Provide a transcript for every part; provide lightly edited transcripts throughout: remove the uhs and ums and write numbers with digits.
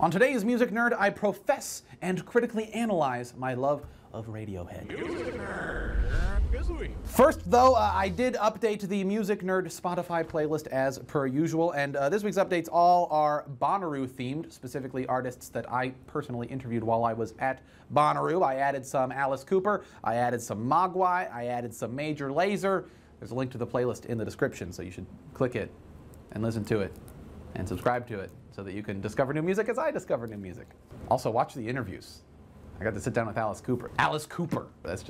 On today's Music Nerd, I profess and critically analyze my love of Radiohead. Music Nerd. First, though, I did update the Music Nerd Spotify playlist as per usual, and this week's updates all are Bonnaroo themed, specifically artists that I personally interviewed while I was at Bonnaroo. I added some Alice Cooper, I added some Mogwai, I added some Major Lazer. There's a link to the playlist in the description, so you should click it and listen to it and subscribe to it so that you can discover new music as I discover new music. Also, watch the interviews. I got to sit down with Alice Cooper. Alice Cooper. That's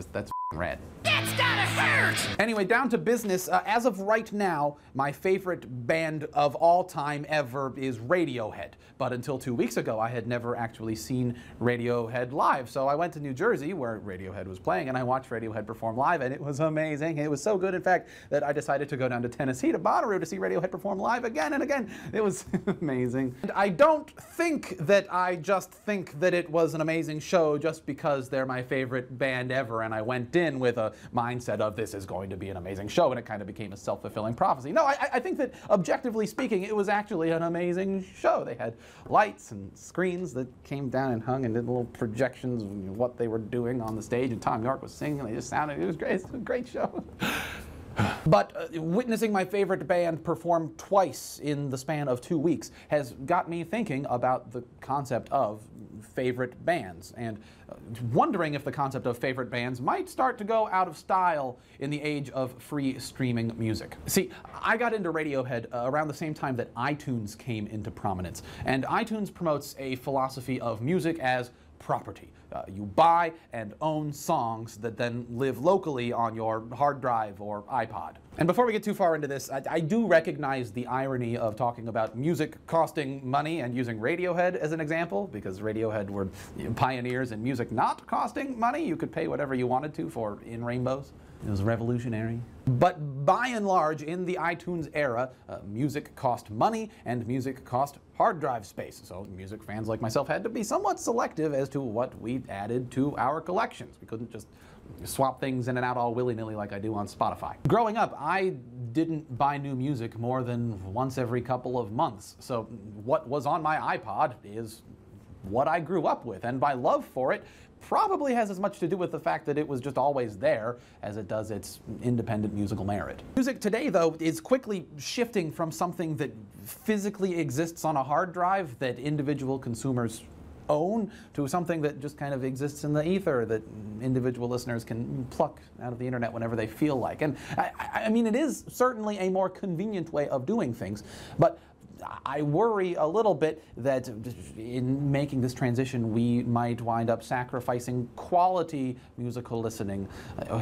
rad. That's gotta hurt! Anyway, down to business. As of right now, my favorite band of all time ever is Radiohead. But until 2 weeks ago, I had never actually seen Radiohead live. So I went to New Jersey, where Radiohead was playing, and I watched Radiohead perform live, and it was amazing. It was so good, in fact, that I decided to go down to Tennessee to Bonnaroo to see Radiohead perform live again and again. It was amazing. And I don't think that I just think that it was an amazing show just because they're my favorite band ever, and I went in with a mindset of this is going to be an amazing show, and it kind of became a self-fulfilling prophecy. No, I think that objectively speaking, it was actually an amazing show. They had lights and screens that came down and hung and did little projections of what they were doing on the stage, and Tom York was singing, and they just sounded, it was great. It was a great show. But witnessing my favorite band perform twice in the span of 2 weeks has got me thinking about the concept of favorite bands, and wondering if the concept of favorite bands might start to go out of style in the age of free streaming music. See, I got into Radiohead around the same time that iTunes came into prominence, and iTunes promotes a philosophy of music as property. You buy and own songs that then live locally on your hard drive or iPod. And before we get too far into this, I do recognize the irony of talking about music costing money and using Radiohead as an example, because Radiohead were pioneers in music not costing money. You could pay whatever you wanted to for In Rainbows. It was revolutionary. But by and large, in the iTunes era, music cost money and music cost hard drive space. So music fans like myself had to be somewhat selective as to what we added to our collections. We couldn't just swap things in and out all willy-nilly like I do on Spotify. Growing up, I didn't buy new music more than once every couple of months. So what was on my iPod is what I grew up with, and my love for it probably has as much to do with the fact that it was just always there as it does its independent musical merit. Music today, though, is quickly shifting from something that physically exists on a hard drive that individual consumers own to something that just kind of exists in the ether that individual listeners can pluck out of the internet whenever they feel like. And I mean, it is certainly a more convenient way of doing things, but I worry a little bit that in making this transition, we might wind up sacrificing quality musical listening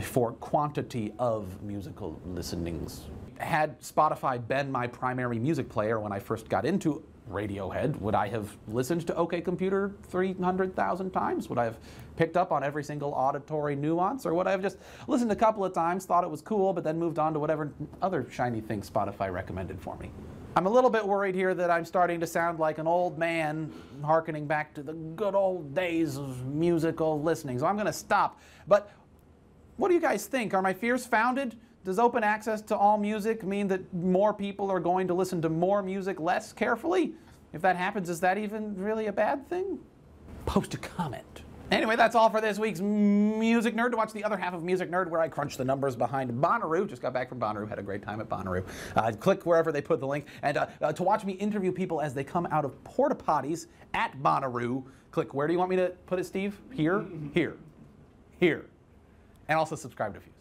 for quantity of musical listenings. Had Spotify been my primary music player when I first got into Radiohead, would I have listened to OK Computer 300,000 times? Would I have picked up on every single auditory nuance? Or would I have just listened a couple of times, thought it was cool, but then moved on to whatever other shiny thing Spotify recommended for me? I'm a little bit worried here that I'm starting to sound like an old man hearkening back to the good old days of musical listening, so I'm going to stop. But what do you guys think? Are my fears founded? Does open access to all music mean that more people are going to listen to more music less carefully? If that happens, is that even really a bad thing? Post a comment. Anyway, that's all for this week's Music Nerd. To watch the other half of Music Nerd, where I crunch the numbers behind Bonnaroo, just got back from Bonnaroo, had a great time at Bonnaroo. Click wherever they put the link. And to watch me interview people as they come out of porta potties at Bonnaroo, click where do you want me to put it, Steve? Here, here, here. And also subscribe to Fuse.